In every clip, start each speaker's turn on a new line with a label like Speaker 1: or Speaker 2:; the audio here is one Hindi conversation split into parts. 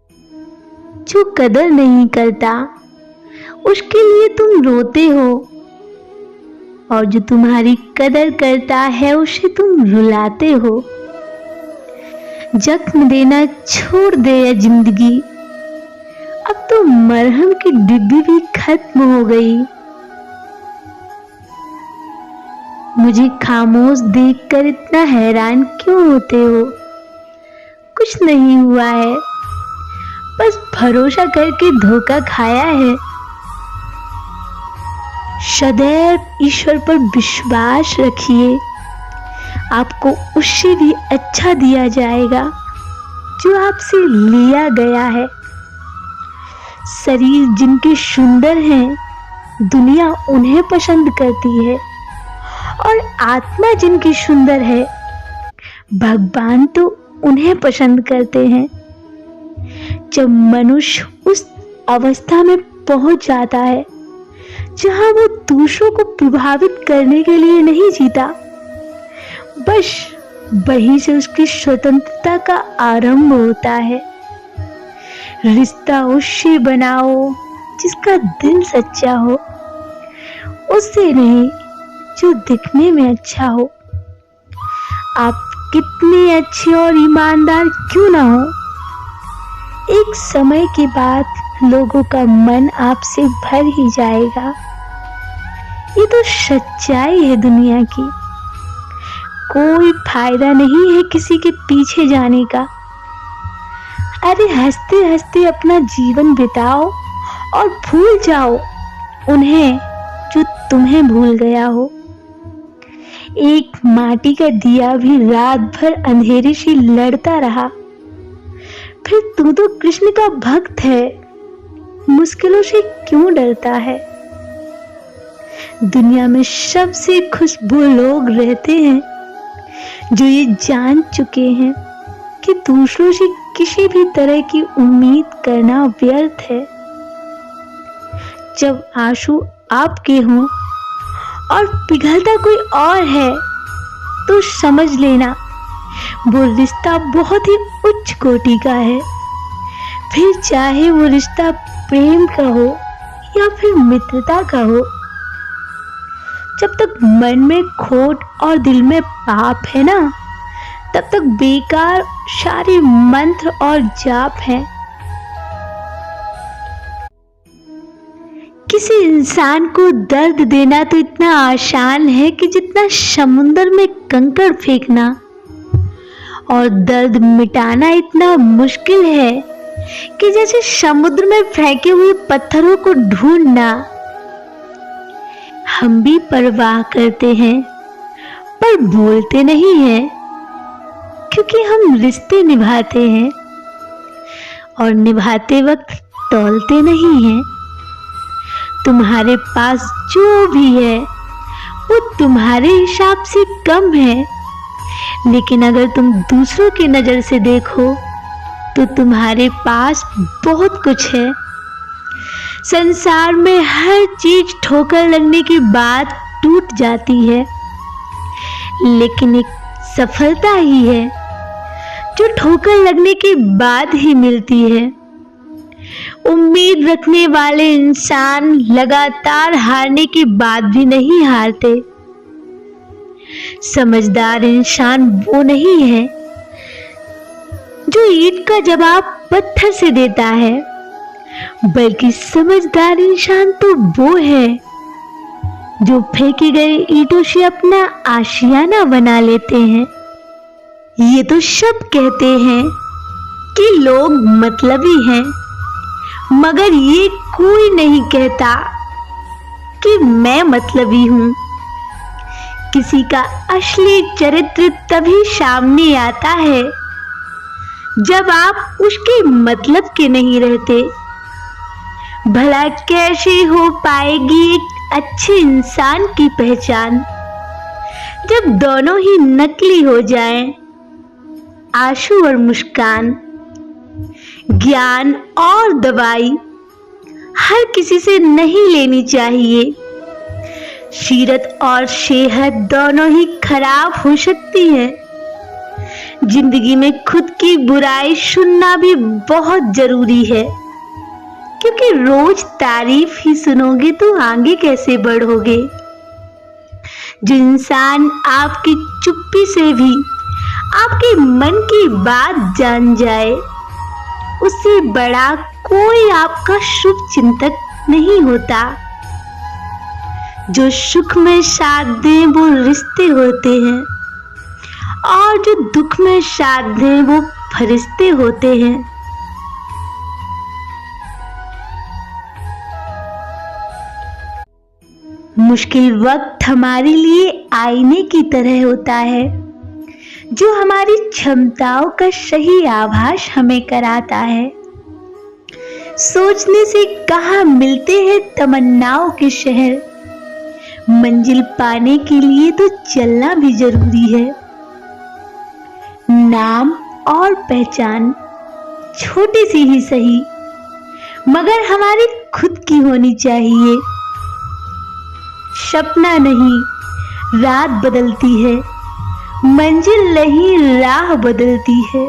Speaker 1: जो कदर नहीं करता उसके लिए तुम रोते हो, और जो तुम्हारी कदर करता है उसे तुम रुलाते हो। जख्म देना छोड़ दे ये जिंदगी, अब तो मरहम की डिब्बी भी खत्म हो गई। मुझे खामोश देखकर इतना हैरान क्यों होते हो? कुछ नहीं हुआ है, बस भरोसा करके धोखा खाया है। सदैव ईश्वर पर विश्वास रखिए, आपको उससे भी अच्छा दिया जाएगा जो आपसे लिया गया है। शरीर जिनके सुंदर हैं, दुनिया उन्हें पसंद करती है, और आत्मा जिनकी सुंदर है, भगवान तो उन्हें पसंद करते हैं। जब मनुष्य उस अवस्था में पहुंच जाता है जहां वो दूसरों को प्रभावित करने के लिए नहीं जीता, बस वहीं से उसकी स्वतंत्रता का आरंभ होता है। रिश्ता उससे बनाओ जिसका दिल सच्चा हो, उससे नहीं जो दिखने में अच्छा हो। आप कितने अच्छे और ईमानदार क्यों ना हो, एक समय के बाद लोगों का मन आपसे भर ही जाएगा। ये तो सच्चाई है दुनिया की। कोई फायदा नहीं है किसी के पीछे जाने का। अरे हंसते हंसते अपना जीवन बिताओ और भूल जाओ उन्हें जो तुम्हें भूल गया हो। एक माटी का दिया भी रात भर अंधेरे से लड़ता रहा। फिर तू तो कृष्ण का भक्त है, मुश्किलों से क्यों डरता है? दुनिया में सबसे खुश वो लोग रहते हैं जो ये जान चुके हैं कि दूसरों से किसी भी तरह की उम्मीद करना व्यर्थ है। जब आंसू आपके हों और पिघलता कोई और है, तो समझ लेना वो रिश्ता बहुत ही उच्च कोटि का है। फिर चाहे वो रिश्ता प्रेम का हो या फिर मित्रता का हो, जब तक मन में खोट और दिल में पाप है ना, तब तक बेकार सारे मंत्र और जाप हैं। किसी इंसान को दर्द देना तो इतना आसान है कि जितना समुद्र में कंकड़ फेंकना, और दर्द मिटाना इतना मुश्किल है कि जैसे समुद्र में फेंके हुए पत्थरों को ढूंढना। हम भी परवाह करते हैं पर बोलते नहीं हैं, क्योंकि हम रिश्ते निभाते हैं और निभाते वक्त तौलते नहीं हैं। तुम्हारे पास जो भी है वो तुम्हारे हिसाब से कम है, लेकिन अगर तुम दूसरों की नज़र से देखो तो तुम्हारे पास बहुत कुछ है। संसार में हर चीज ठोकर लगने के बाद टूट जाती है, लेकिन एक सफलता ही है जो ठोकर लगने के बाद ही मिलती है। उम्मीद रखने वाले इंसान लगातार हारने के बाद भी नहीं हारते। समझदार इंसान वो नहीं है जो ईंट का जवाब पत्थर से देता है, बल्कि समझदार इंसान तो वो है जो फेंकी गई ईंटों से अपना आशियाना बना लेते हैं। ये तो सब कहते हैं कि लोग मतलबी हैं, मगर ये कोई नहीं कहता कि मैं मतलबी हूं। किसी का असली चरित्र तभी सामने आता है जब आप उसके मतलब के नहीं रहते। भला कैसे हो पाएगी एक अच्छे इंसान की पहचान जब दोनों ही नकली हो जाएं? आंसू और मुस्कान, ज्ञान और दवाई हर किसी से नहीं लेनी चाहिए। सीरत और सेहत दोनों ही खराब हो सकती है, जिंदगी में खुद की बुराई सुनना भी बहुत जरूरी है, क्योंकि रोज तारीफ ही सुनोगे तो आगे कैसे बढ़ोगे। जो इंसान आपकी चुप्पी से भी आपके मन की बात जान जाए, उससे बड़ा कोई आपका शुभ चिंतक नहीं होता। जो सुख में साथ दें वो रिश्ते होते हैं, और जो दुख में साथ दें वो फरिश्ते होते हैं। मुश्किल वक्त हमारे लिए आईने की तरह होता है, जो हमारी क्षमताओं का सही आभास हमें कराता है। सोचने से कहाँ मिलते हैं तमन्नाओं के शहर, मंजिल पाने के लिए तो चलना भी जरूरी है। नाम और पहचान छोटी सी ही सही, मगर हमारी खुद की होनी चाहिए। सपना नहीं रात बदलती है, मंजिल नहीं राह बदलती है।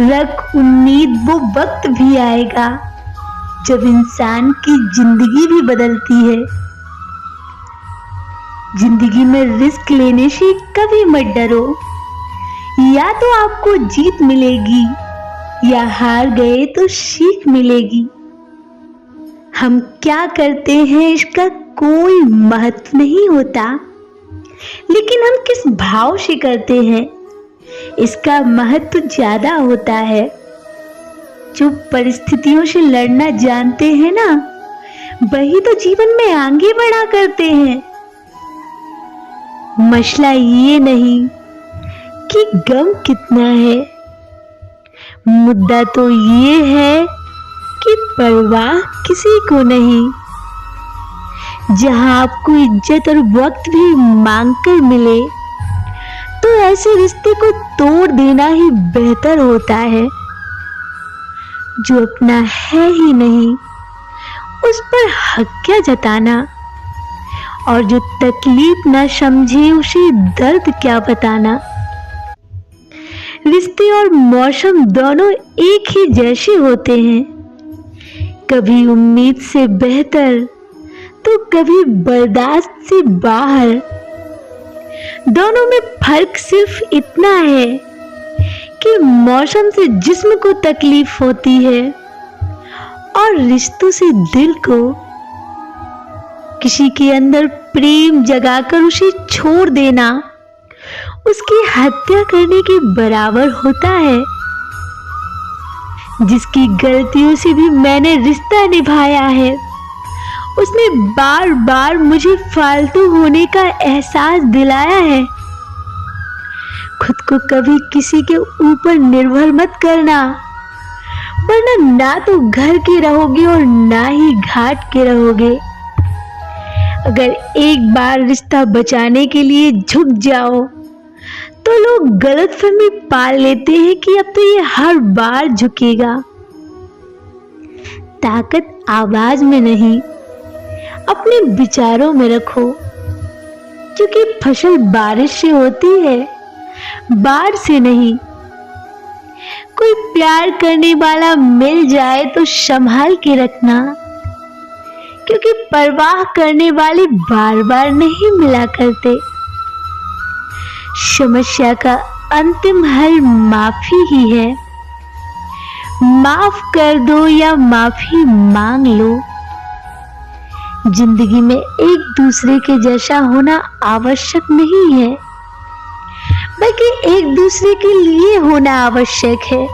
Speaker 1: रख उम्मीद, वो वक्त भी आएगा जब इंसान की जिंदगी भी बदलती है। जिंदगी में रिस्क लेने से कभी मत डरो, या तो आपको जीत मिलेगी या हार गए तो सीख मिलेगी। हम क्या करते हैं इसका कोई महत्व नहीं होता, लेकिन हम किस भाव से करते हैं इसका महत्व ज्यादा होता है। जो परिस्थितियों से लड़ना जानते हैं ना, वही तो जीवन में आगे बढ़ा करते हैं। मसला ये नहीं कि गम कितना है, मुद्दा तो ये है कि परवाह किसी को नहीं। जहां आपको इज्जत और वक्त भी मांगकर मिले, तो ऐसे रिश्ते को तोड़ देना ही बेहतर होता है। जो अपना है ही नहीं, उस पर हक क्या जताना, और जो तकलीफ ना समझे उसे दर्द क्या बताना। रिश्ते और मौसम दोनों एक ही जैसे होते हैं, कभी उम्मीद से बेहतर तो कभी बर्दाश्त से बाहर। दोनों में फर्क सिर्फ इतना है कि मौसम से जिस्म को तकलीफ होती है और रिश्तों से दिल को। किसी के अंदर प्रेम जगाकर उसे छोड़ देना उसकी हत्या करने के बराबर होता है। जिसकी गलतियों से भी मैंने रिश्ता निभाया है, उसने बार बार मुझे फालतू होने का एहसास दिलाया है। खुद को कभी किसी के ऊपर निर्भर मत करना, वरना ना तो घर के रहोगे और ना ही घाट के रहोगे। अगर एक बार रिश्ता बचाने के लिए झुक जाओ, तो लोग गलतफहमी पाल लेते हैं कि अब तो ये हर बार झुकेगा। ताकत आवाज में नहीं, अपने विचारों में रखो, क्योंकि फसल बारिश से होती है, बाढ़ से नहीं। कोई प्यार करने वाला मिल जाए तो संभाल के रखना, क्योंकि परवाह करने वाले बार बार नहीं मिला करते। समस्या का अंतिम हल माफी ही है। माफ कर दो या माफी मांग लो। जिंदगी में एक दूसरे के जैसा होना आवश्यक नहीं है, बल्कि एक दूसरे के लिए होना आवश्यक है।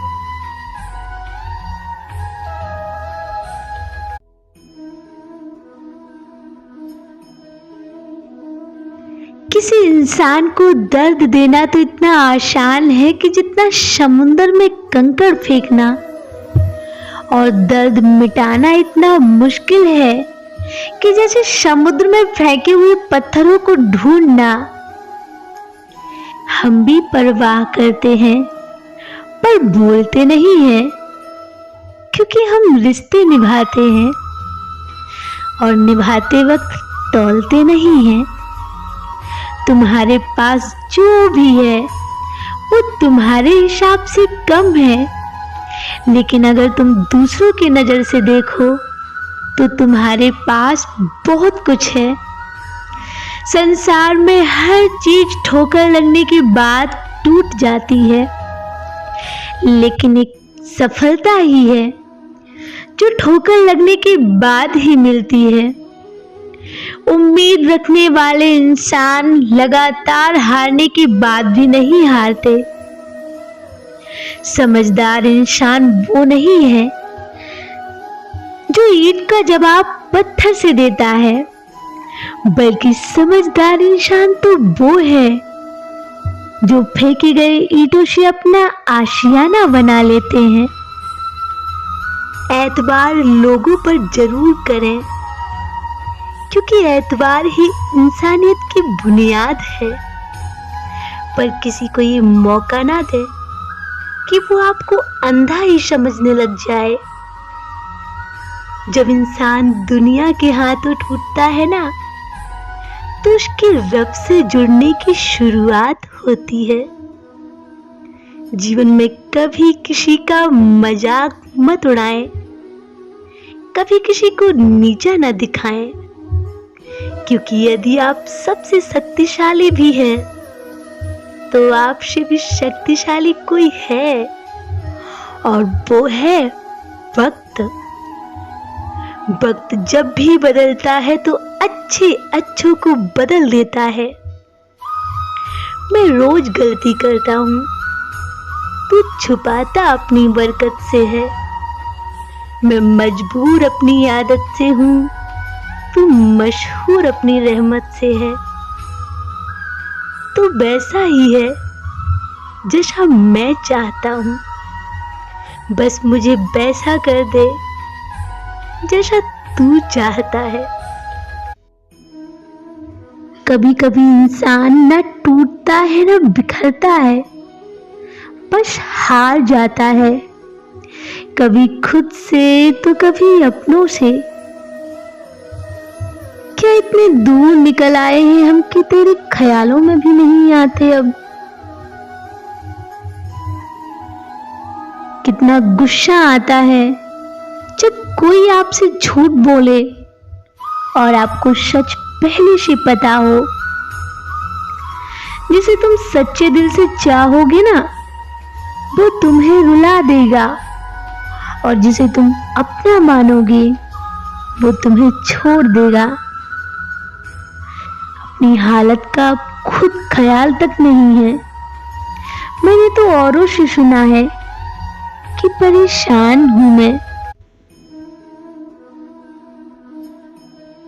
Speaker 1: किसी इंसान को दर्द देना तो इतना आसान है कि जितना समुद्र में कंकड़ फेंकना, और दर्द मिटाना इतना मुश्किल है कि जैसे समुद्र में फेंके हुए पत्थरों को ढूंढना। हम भी परवाह करते हैं पर बोलते नहीं हैं, क्योंकि हम रिश्ते निभाते हैं और निभाते वक्त तौलते नहीं हैं। तुम्हारे पास जो भी है वो तुम्हारे हिसाब से कम है, लेकिन अगर तुम दूसरों की नजर से देखो तो तुम्हारे पास बहुत कुछ है। संसार में हर चीज ठोकर लगने के बाद टूट जाती है, लेकिन एक सफलता ही है जो ठोकर लगने के बाद ही मिलती है। उम्मीद रखने वाले इंसान लगातार हारने के बाद भी नहीं हारते। समझदार इंसान वो नहीं है जो ईंट का जवाब पत्थर से देता है, बल्कि समझदार इंसान तो वो है जो फेंके गए ईंटों से अपना आशियाना बना लेते हैं। एतबार लोगों पर जरूर करें, क्योंकि एतबार ही इंसानियत की बुनियाद है, पर किसी को ये मौका ना दे कि वो आपको अंधा ही समझने लग जाए। जब इंसान दुनिया के हाथों टूटता है ना, तो उसके रब से जुड़ने की शुरुआत होती है। जीवन में कभी किसी का मजाक मत उड़ाएं, कभी किसी को नीचा न दिखाएं, क्योंकि यदि आप सबसे शक्तिशाली भी हैं, तो आपसे भी शक्तिशाली कोई है, और वो है वक्त। वक्त जब भी बदलता है तो अच्छे अच्छों को बदल देता है। मैं रोज गलती करता हूँ, तू छुपाता अपनी बरकत से है। मैं मजबूर अपनी आदत से हूँ, तू मशहूर अपनी रहमत से है। तो वैसा ही है जैसा मैं चाहता हूँ, बस मुझे वैसा कर दे जैसा तू चाहता है। कभी कभी इंसान न टूटता है न बिखरता है, बस हार जाता है, कभी खुद से तो कभी अपनों से। क्या इतने दूर निकल आए हैं हम कि तेरे ख्यालों में भी नहीं आते अब। कितना गुस्सा आता है जब कोई आपसे झूठ बोले और आपको सच पहले से पता हो। जिसे तुम सच्चे दिल से चाहोगे ना, वो तुम्हें रुला देगा, और जिसे तुम अपना मानोगे वो तुम्हें छोड़ देगा। अपनी हालत का खुद ख्याल तक नहीं है। मैंने तो औरों से सुना है कि परेशान हूं मैं,